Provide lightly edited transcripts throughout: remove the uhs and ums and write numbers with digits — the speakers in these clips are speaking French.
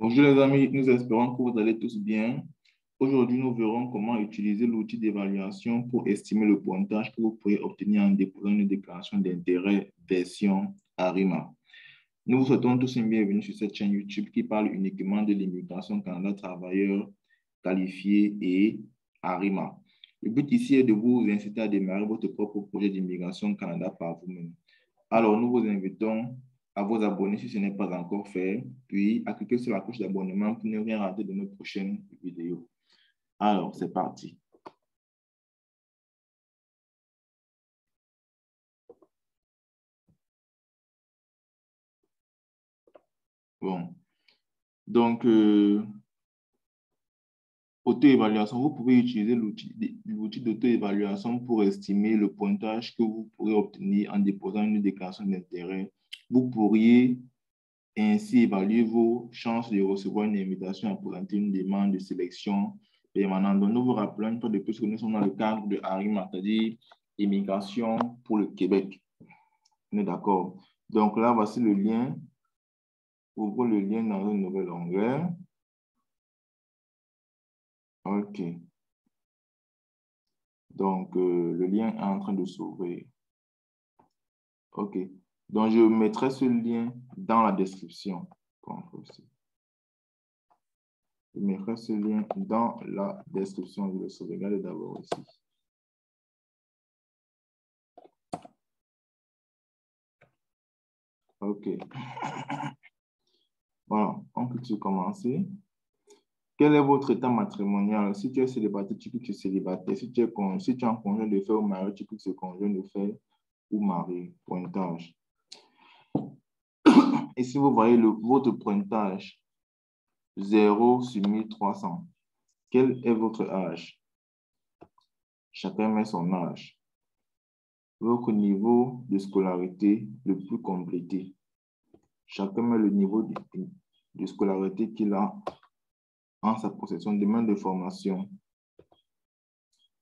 Bonjour les amis, nous espérons que vous allez tous bien. Aujourd'hui, nous verrons comment utiliser l'outil d'évaluation pour estimer le pointage que vous pourrez obtenir en déposant une déclaration d'intérêt version ARIMA. Nous vous souhaitons tous une bienvenue sur cette chaîne YouTube qui parle uniquement de l'immigration Canada travailleurs qualifiés et ARIMA. Le but ici est de vous inciter à démarrer votre propre projet d'immigration Canada par vous-même. Alors, nous vous invitons à vous abonner si ce n'est pas encore fait, puis à cliquer sur la cloche d'abonnement pour ne rien rater de nos prochaines vidéos. Alors, c'est parti. Bon, donc, auto-évaluation, vous pouvez utiliser l'outil d'auto-évaluation pour estimer le pointage que vous pourrez obtenir en déposant une déclaration d'intérêt. Vous pourriez ainsi évaluer vos chances de recevoir une invitation à présenter une demande de sélection permanente. Donc, nous vous rappelons une fois de plus que nous sommes dans le cadre de ARIMA, c'est-à-dire Immigration pour le Québec. On est d'accord. Donc là, voici le lien. Ouvrez le lien dans un nouvel onglet. OK. Donc, le lien est en train de s'ouvrir. OK. Donc, je mettrai ce lien dans la description. Je mettrai ce lien dans la description. Je le sauvegarde d'abord ici. OK. Voilà, on peut commencer. Quel est votre état matrimonial? Si tu es célibataire, tu cliques sur célibataire. Si tu es en conjoint de fait ou marié, tu cliques sur conjoint de fait ou marié. Pointage. Et si vous voyez votre pointage, 0 sur 1300, quel est votre âge? Chacun met son âge. Votre niveau de scolarité le plus complété. Chacun met le niveau de scolarité qu'il a en sa possession. Domaine de formation.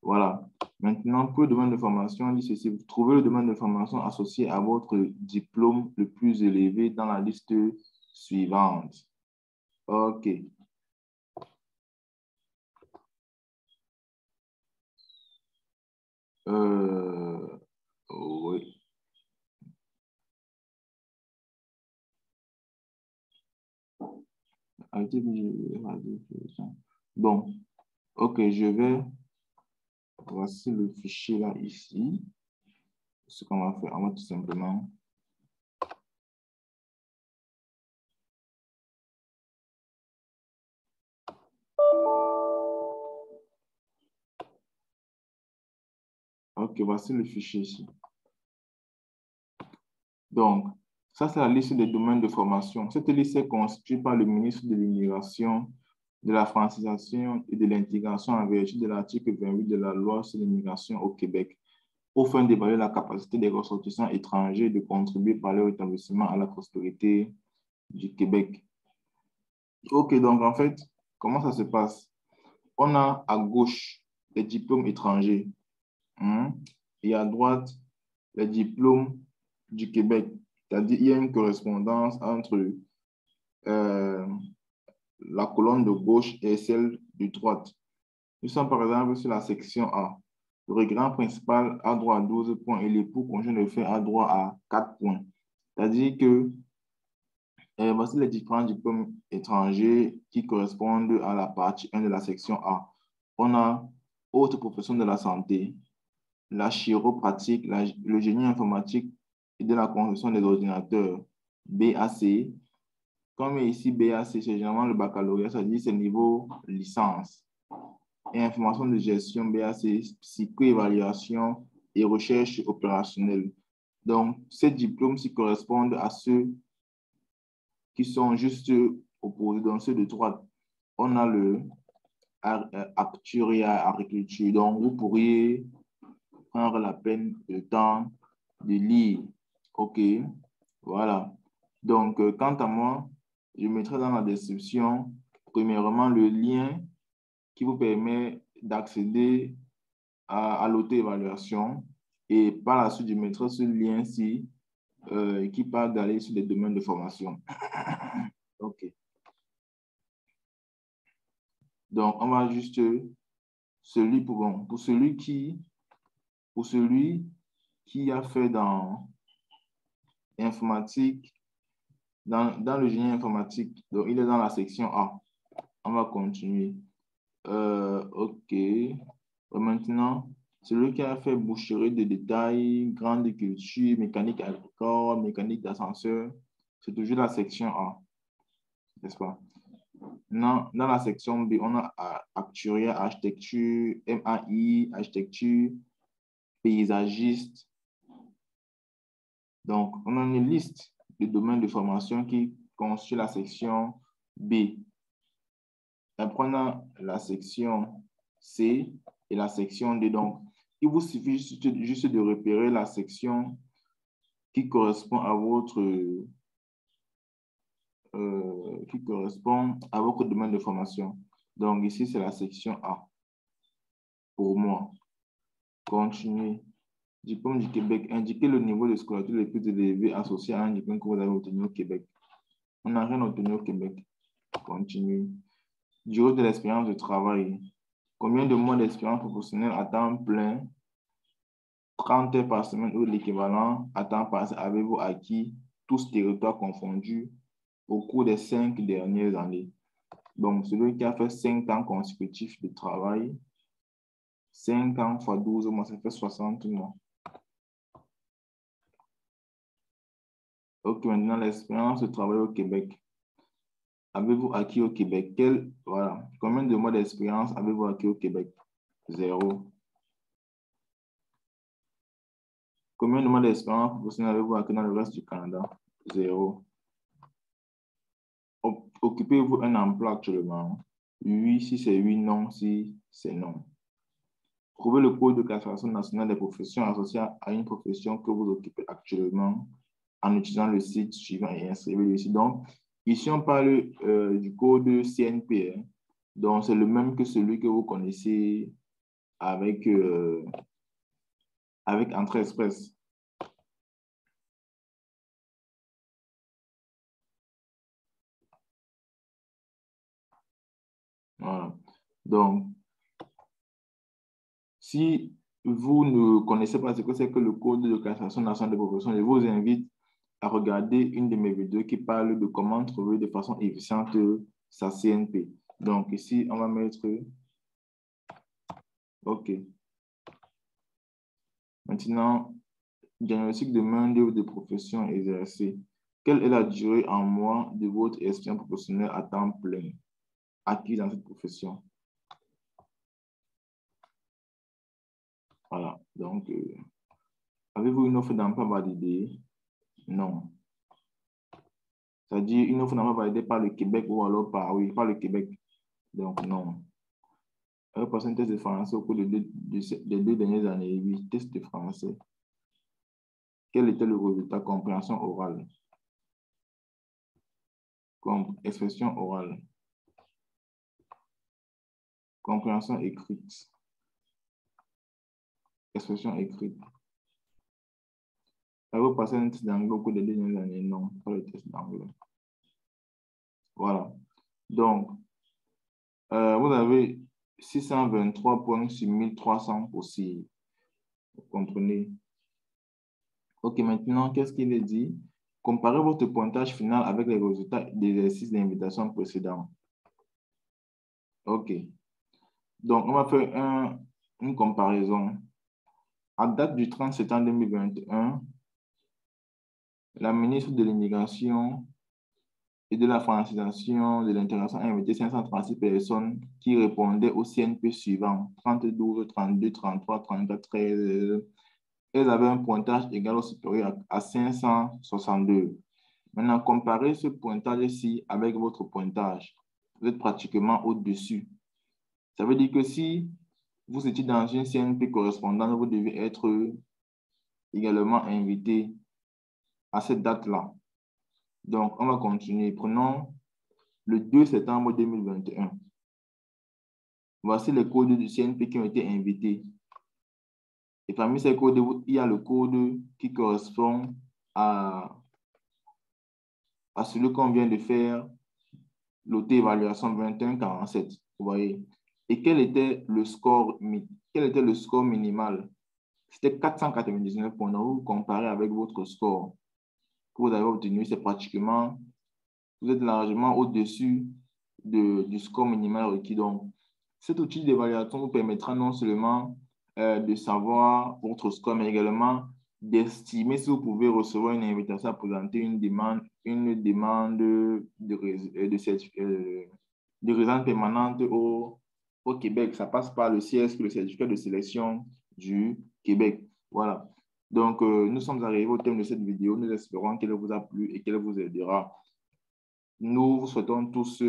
Voilà. Maintenant, pour le domaine de formation, on dit ceci. Vous trouvez le domaine de formation associé à votre diplôme le plus élevé dans la liste suivante. OK. Oui. Bon, OK, voici le fichier là, ici. Ce qu'on va faire, on va tout simplement OK, voici le fichier ici. Donc, ça, c'est la liste des domaines de formation. Cette liste est constituée par le ministre de l'Immigration, de la francisation et de l'intégration en vertu de l'article 28 de la loi sur l'immigration au Québec, afin d'évaluer la capacité des ressortissants étrangers de contribuer par leur établissement à la prospérité du Québec. OK, donc en fait, comment ça se passe? On a à gauche les diplômes étrangers et à droite les diplômes du Québec. C'est-à-dire il y a une correspondance entre la colonne de gauche et celle de droite. Nous sommes par exemple sur la section A. Le requérant principal a droit à 12 points et l'époux conjoint de fait a droit à 4 points. C'est-à-dire que voici les différents diplômes étrangers qui correspondent à la partie 1 de la section A. On a haute profession de la santé, la chiropratique, le génie informatique et de la construction des ordinateurs, BAC. Comme ici, BAC, c'est généralement le baccalauréat, c'est-à-dire c'est niveau licence. Et information de gestion, BAC, psychoévaluation et recherche opérationnelle. Donc, ces diplômes-ci correspondent à ceux qui sont juste opposés. Dans ceux de droite, on a le aptitude à agriculture. Donc, vous pourriez prendre la peine, le temps de lire. OK, voilà. Donc, quant à moi, je mettrai dans la description, premièrement, le lien qui vous permet d'accéder à l'auto-évaluation. Et par la suite, je mettrai ce lien-ci qui parle d'aller sur les domaines de formation. OK. Donc, on va juste pour celui qui a fait dans informatique, dans le génie informatique, donc il est dans la section A. On va continuer. OK. Maintenant, celui qui a fait boucherie de détail, grande culture, mécanique agricole, mécanique d'ascenseur, c'est toujours la section A, n'est-ce pas? Dans la section B, on a actuaire, architecture, MAI, architecture, paysagiste. Donc, on a une liste de domaines de formation qui constituent la section B. Après, on a la section C et la section D. Donc, il vous suffit juste de repérer la section qui correspond à votre domaine de formation. Donc, ici, c'est la section A. Pour moi, continuez. Diplôme du Québec. Indiquez le niveau de scolarité le plus élevé associé à un diplôme que vous avez obtenu au Québec. On n'a rien obtenu au Québec. Continuez. Durée de l'expérience de travail. Combien de mois d'expérience professionnelle à temps plein, 30 heures par semaine ou l'équivalent à temps partiel avez-vous acquis, tous territoires confondus, au cours des 5 dernières années? Donc, celui qui a fait 5 ans consécutifs de travail, 5 ans x 12 mois, ça fait 60 mois. Ok, maintenant, l'expérience de travail au Québec. Avez-vous acquis au Québec? Voilà. Combien de mois d'expérience avez-vous acquis au Québec? 0. Combien de mois d'expérience professionnelle avez-vous acquis dans le reste du Canada? 0. Occupez-vous un emploi actuellement? Oui, si c'est oui, non, si c'est non. Trouvez le code de classification nationale des professions associées à une profession que vous occupez actuellement en utilisant le site suivant et inscrivez-le ici. Donc, ici, on parle du code CNP. Hein. Donc, c'est le même que celui que vous connaissez avec Entrée Express. Voilà. Donc, si vous ne connaissez pas ce que c'est que le code de classification nationale des professions, je vous invite à regarder une de mes vidéos qui parle de comment trouver de façon efficiente sa CNP. Donc, ici, on va mettre OK. Maintenant, diagnostic de main-d'œuvre de profession exercée. Quelle est la durée en mois de votre expérience professionnelle à temps plein acquise dans cette profession? Voilà. Donc, avez-vous une offre d'emploi validée? Non. C'est-à-dire une offre d'emploi validée par le Québec ou alors par le Québec. Donc, non. Avez-vous passé un test de français au cours des deux dernières années? Oui, test de français. Quel était le résultat? Compréhension orale. Expression orale. Compréhension écrite. Expression écrite. Avez-vous passé un test d'anglais au cours des deux dernières années? Non, pas le test d'anglais. Voilà. Donc, vous avez 623 points sur 1300 possibles. Vous comprenez? OK, maintenant, qu'est-ce qu'il est dit? Comparez votre pointage final avec les résultats d'exercices d'invitation précédents. OK. Donc, on va faire une comparaison. À date du 30 septembre 2021, la ministre de l'Immigration et de la francisation de l'intégration a invité 536 personnes qui répondaient au CNP suivant 32, 32, 33, 34, 13. Elles avaient un pointage égal ou supérieur à 562. Maintenant, comparez ce pointage-ci avec votre pointage. Vous êtes pratiquement au-dessus. Ça veut dire que si vous étiez dans une CNP correspondante, vous devez être également invité à cette date-là. Donc, on va continuer. Prenons le 2 septembre 2021. Voici les codes du CNP qui ont été invités. Et parmi ces codes, il y a le code qui correspond à celui qu'on vient de faire, l'auto-évaluation 2147. Vous voyez. Et quel était le score minimal? C'était 499 points. Donc, vous comparez avec votre score que vous avez obtenu, c'est pratiquement, vous êtes largement au-dessus du score minimal requis. Donc, cet outil d'évaluation vous permettra non seulement de savoir votre score, mais également d'estimer si vous pouvez recevoir une invitation à présenter une demande de résidence permanente au Québec. Ça passe par le CSQ, le certificat de sélection du Québec. Voilà. Donc, nous sommes arrivés au terme de cette vidéo. Nous espérons qu'elle vous a plu et qu'elle vous aidera. Nous vous souhaitons tous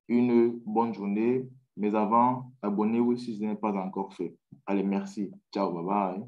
une bonne journée. Mais avant, abonnez-vous si ce n'est pas encore fait. Allez, merci. Ciao, bye bye.